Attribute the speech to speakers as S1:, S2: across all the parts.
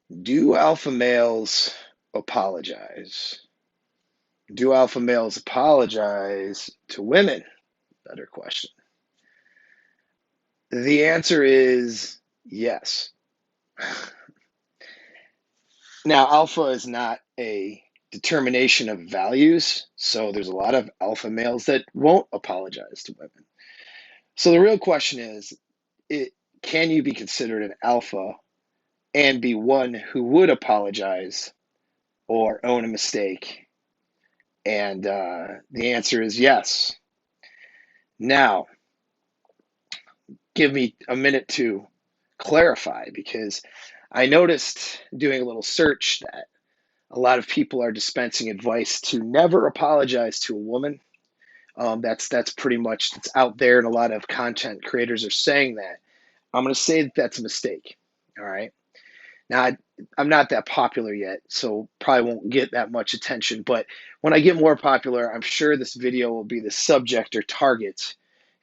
S1: Do alpha males apologize? Do alpha males apologize to women? Better question. The answer is yes. Now, alpha is not a determination of values, so there's a lot of alpha males that won't apologize to women. So the real question is, it, can you be considered an alpha and be one who would apologize or own a mistake? And the answer is yes. Now, give me a minute to clarify because I noticed doing a little search that a lot of people are dispensing advice to never apologize to a woman. That's pretty much it's out there, and a lot of content creators are saying that. I'm going to say that that's a mistake. All right. Now, I'm not that popular yet, so probably won't get that much attention. But when I get more popular, I'm sure this video will be the subject or target,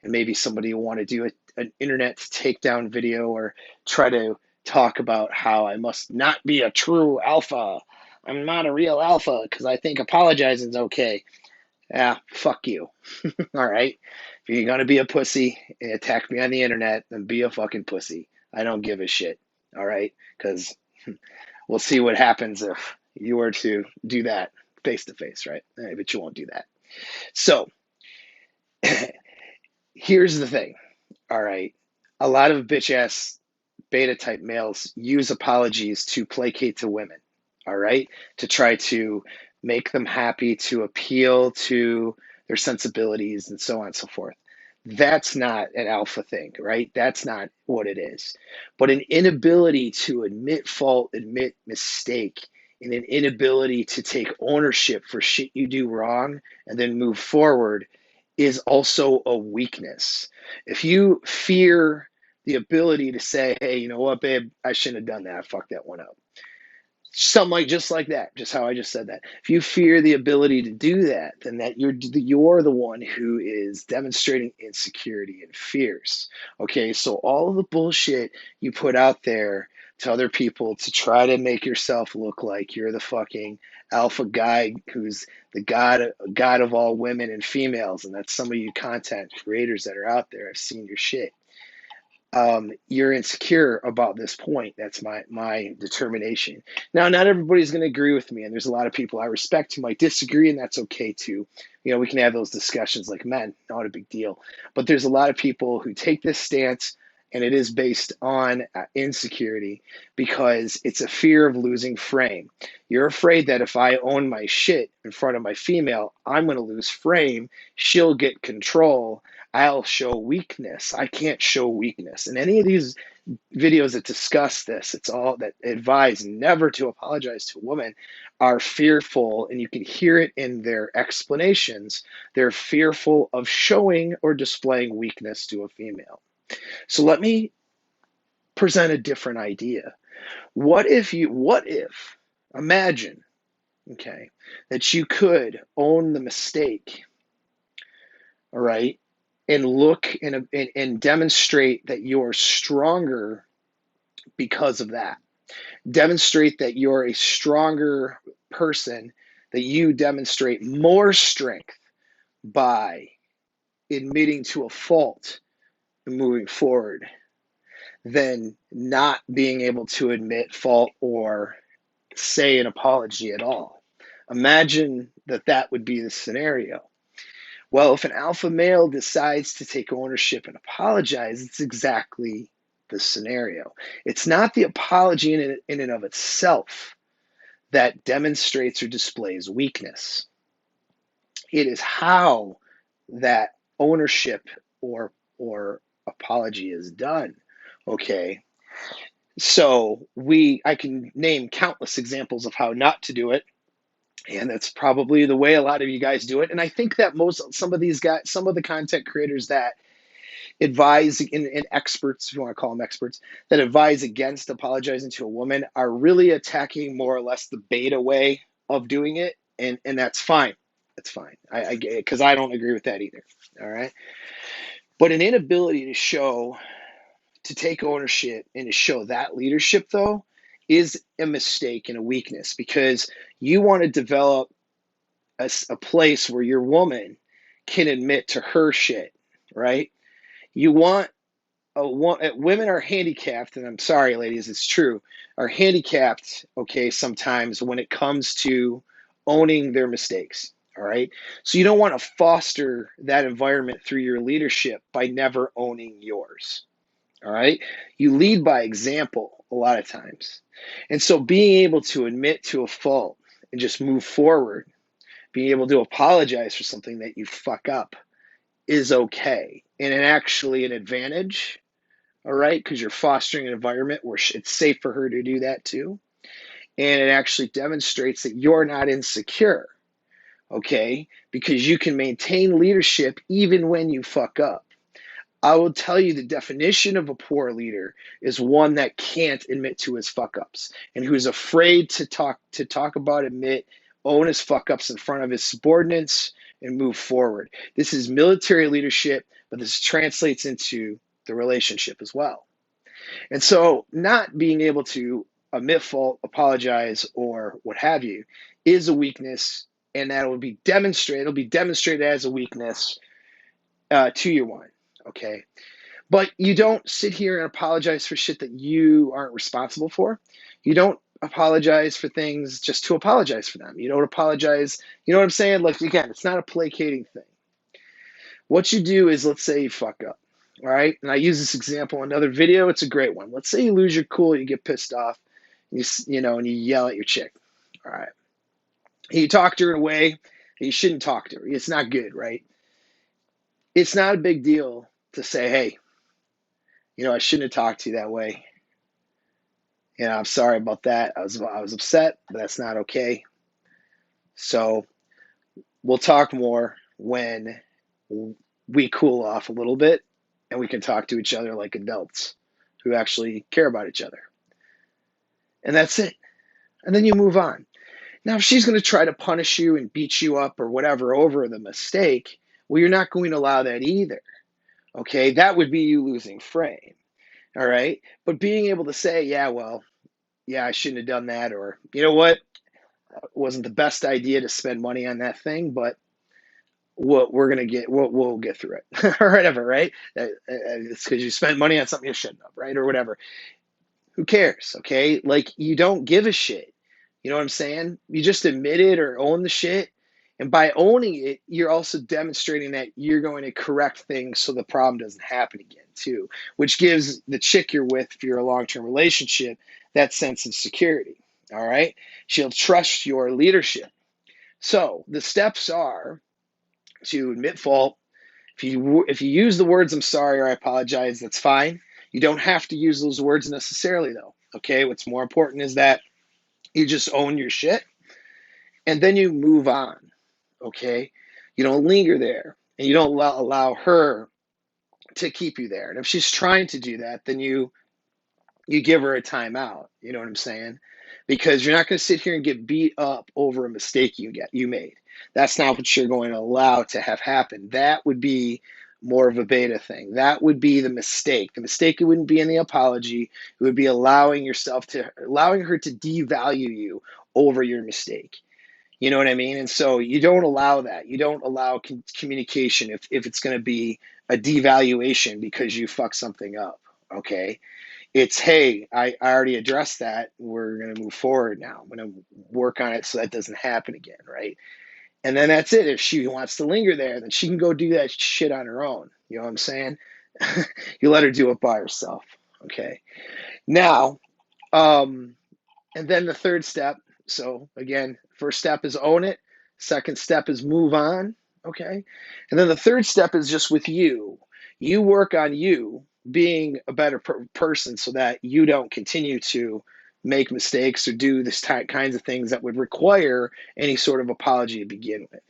S1: and maybe somebody will want to do an internet takedown video or try to talk about how I must not be a true alpha. I'm not a real alpha because I think apologizing is okay. Yeah, fuck you. All right. If you're gonna be a pussy and attack me on the internet, then be a fucking pussy. I don't give a shit. All right, because we'll see what happens if you were to do that face to face, right? But you won't do that. So here's the thing. All right, a lot of bitch ass beta type males use apologies to placate to women. All right, to try to make them happy, to appeal to their sensibilities, and so on and so forth. That's not an alpha thing, right? That's not what it is. But an inability to admit fault, admit mistake, and an inability to take ownership for shit you do wrong and then move forward is also a weakness. If you fear the ability to say, hey, you know what, babe, I shouldn't have done that. I fucked that one up. Something like just like that, just how I just said that. If you fear the ability to do that, then that you're the one who is demonstrating insecurity and fears. Okay, so all of the bullshit you put out there to other people to try to make yourself look like you're the fucking alpha guy who's the god of all women and females, and that's some of you content creators that are out there. I've seen your shit. You're insecure about this point. That's my determination. Now, not everybody's going to agree with me, and there's a lot of people I respect who might disagree, and that's okay too. You know, we can have those discussions like men, not a big deal. But there's a lot of people who take this stance, and it is based on insecurity because it's a fear of losing frame. You're afraid that if I own my shit in front of my female, I'm going to lose frame. She'll get control. I'll show weakness. I can't show weakness. And any of these videos that discuss this, it's all that advise never to apologize to a woman, are fearful, and you can hear it in their explanations. They're fearful of showing or displaying weakness to a female. So let me present a different idea. Imagine, okay, that you could own the mistake, all right, and look and demonstrate that you're stronger because of that. Demonstrate that you're a stronger person, that you demonstrate more strength by admitting to a fault and moving forward than not being able to admit fault or say an apology at all. Imagine that that would be the scenario. Well, if an alpha male decides to take ownership and apologize, it's exactly the scenario. It's not the apology in and of itself that demonstrates or displays weakness. It is how that ownership or apology is done. Okay. So I can name countless examples of how not to do it. And that's probably the way a lot of you guys do it. And I think that some of these guys, some of the content creators that advise and experts, if you want to call them experts, that advise against apologizing to a woman are really attacking more or less the beta way of doing it. And that's fine. That's fine. I get it because I don't agree with that either. All right. But an inability to take ownership and to show that leadership, though, is a mistake and a weakness, because you want to develop a place where your woman can admit to her shit, right? You want women are handicapped, and I'm sorry, ladies, it's true, are handicapped, okay, sometimes when it comes to owning their mistakes. All right. So you don't want to foster that environment through your leadership by never owning yours. All right. You lead by example a lot of times. And so being able to admit to a fault and just move forward, being able to apologize for something that you fuck up is okay. And actually an advantage, all right, because you're fostering an environment where it's safe for her to do that too. And it actually demonstrates that you're not insecure, okay, because you can maintain leadership even when you fuck up. I will tell you the definition of a poor leader is one that can't admit to his fuck ups and who's afraid to talk about, admit, own his fuck ups in front of his subordinates and move forward. This is military leadership, but this translates into the relationship as well. And so not being able to admit fault, apologize, or what have you is a weakness, and that will be demonstrated. It'll be demonstrated as a weakness to your one. Okay. But you don't sit here and apologize for shit that you aren't responsible for. You don't apologize for things just to apologize for them. You don't apologize. You know what I'm saying? Like, again, it's not a placating thing. What you do is, let's say you fuck up. All right. And I use this example in another video. It's a great one. Let's say you lose your cool, you get pissed off, and you yell at your chick. All right. And you talk to her in a way that you shouldn't talk to her. It's not good, right? It's not a big deal to say, hey, I shouldn't have talked to you that way. I'm sorry about that. I was upset, but that's not okay. So we'll talk more when we cool off a little bit and we can talk to each other like adults who actually care about each other. And that's it. And then you move on. Now, if she's going to try to punish you and beat you up or whatever over the mistake, well, you're not going to allow that either. Okay, that would be you losing frame. All right. But being able to say, yeah, well, yeah, I shouldn't have done that, or you know what, it wasn't the best idea to spend money on that thing, but we'll get through it, or whatever, right? It's because you spent money on something you shouldn't have, right, or whatever. Who cares? Okay, like you don't give a shit. You know what I'm saying? You just admit it or own the shit. And by owning it, you're also demonstrating that you're going to correct things so the problem doesn't happen again, too, which gives the chick you're with, if you're a long-term relationship, that sense of security. All right? She'll trust your leadership. So the steps are to admit fault. If you use the words "I'm sorry" or "I apologize," that's fine. You don't have to use those words necessarily, though. Okay? What's more important is that you just own your shit and then you move on. Okay? You don't linger there and you don't allow her to keep you there. And if she's trying to do that, then you give her a timeout. You know what I'm saying? Because you're not going to sit here and get beat up over a mistake you made. That's not what you're going to allow to have happen. That would be more of a beta thing. That would be the mistake. The mistake, it wouldn't be in the apology. It would be allowing her to devalue you over your mistake. You know what I mean? And so you don't allow that. You don't allow communication if it's going to be a devaluation because you fuck something up. Okay. It's, hey, I already addressed that. We're going to move forward now. I'm going to work on it so that doesn't happen again. Right. And then that's it. If she wants to linger there, then she can go do that shit on her own. You know what I'm saying? You let her do it by herself. Okay. Now, and then the third step. So again, first step is own it. Second step is move on. Okay. And then the third step is just with you. You work on you being a better person so that you don't continue to make mistakes or do this kinds of things that would require any sort of apology to begin with.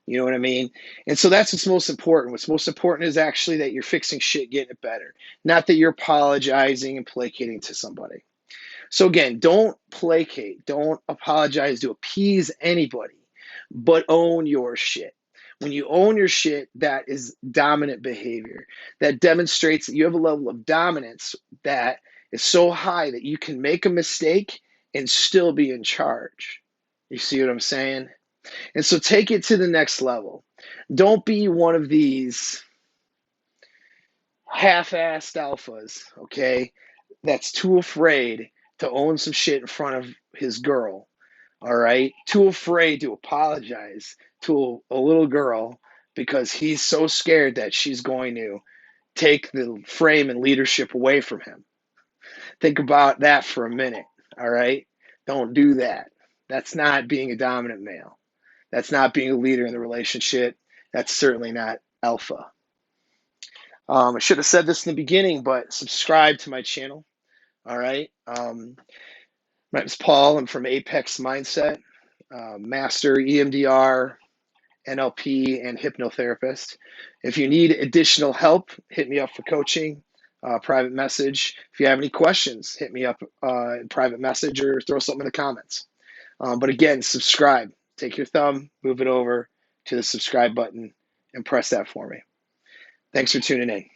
S1: You know what I mean? And so that's what's most important. What's most important is actually that you're fixing shit, getting it better, not that you're apologizing and placating to somebody. So again, don't placate, don't apologize to appease anybody, but own your shit. When you own your shit, that is dominant behavior. That demonstrates that you have a level of dominance that is so high that you can make a mistake and still be in charge. You see what I'm saying? And so take it to the next level. Don't be one of these half-assed alphas, okay, that's too afraid to own some shit in front of his girl, all right? Too afraid to apologize to a little girl because he's so scared that she's going to take the frame and leadership away from him. Think about that for a minute, all right? Don't do that. That's not being a dominant male. That's not being a leader in the relationship. That's certainly not alpha. I should have said this in the beginning, but subscribe to my channel. All right. My name's Paul. I'm from Apex Mindset, master EMDR, NLP, and hypnotherapist. If you need additional help, hit me up for coaching, private message. If you have any questions, hit me up in private message or throw something in the comments. But again, subscribe. Take your thumb, move it over to the subscribe button, and press that for me. Thanks for tuning in.